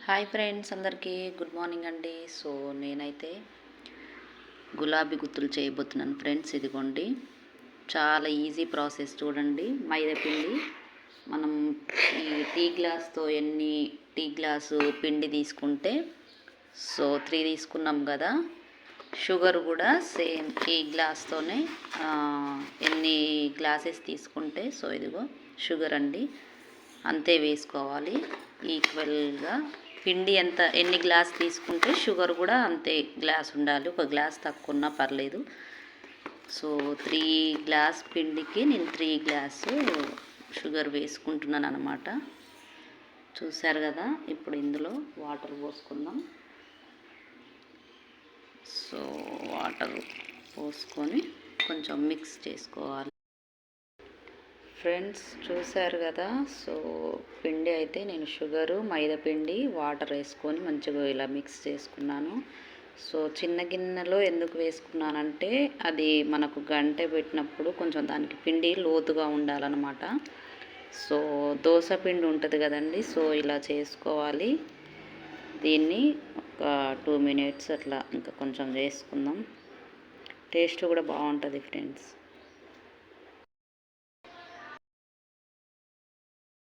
Hi friends, అందరికీ good morning అండి. So నేనైతే గులాబీ గుత్తులు చేయబోతున్నాను ఫ్రెండ్స్. ఇదిగోండి, చాలా ఈజీ ప్రాసెస్. చూడండి, మైదా పిండి మనం ఈ టీ గ్లాస్తో ఎన్ని టీ గ్లాసు పిండి తీసుకుంటే, సో 3 తీసుకున్నాం కదా. షుగర్ కూడా సేమ్ ఈ గ్లాస్తోనే ఎన్ని గ్లాసెస్ తీసుకుంటే, సో ఇదిగో షుగర్ అండి, అంతే వేసుకోవాలి ఈక్వల్గా. పిండి ఎన్ని గ్లాస్ తీసుకుంటే షుగర్ కూడా అంతే గ్లాస్ ఉండాలి. ఒక గ్లాస్ తక్కువ ఉన్నా పర్లేదు. సో 3 గ్లాస్ పిండికి నేను 3 గ్లాసు షుగర్ వేసుకుంటున్నాను అన్నమాట. చూశారు కదా. ఇప్పుడు ఇందులో వాటర్ పోసుకుందాం. సో వాటర్ పోసుకొని కొంచెం మిక్స్ చేసుకోవాలి ఫ్రెండ్స్. చూశారు కదా. సో పిండి అయితే నేను షుగరు, మైదా పిండి, వాటర్ వేసుకొని మంచిగా ఇలా మిక్స్ చేసుకున్నాను. సో చిన్న గిన్నెలో ఎందుకు వేసుకున్నానంటే, అది మనకు గంట పెట్టినప్పుడు కొంచెం దానికి పిండి లోతుగా ఉండాలన్నమాట. సో దోశ పిండి ఉంటుంది కదండి, సో ఇలా చేసుకోవాలి. దీన్ని ఒక 2 మినిట్స్ అట్లా ఇంకా కొంచెం చేసుకుందాం. టేస్ట్ కూడా బాగుంటుంది ఫ్రెండ్స్.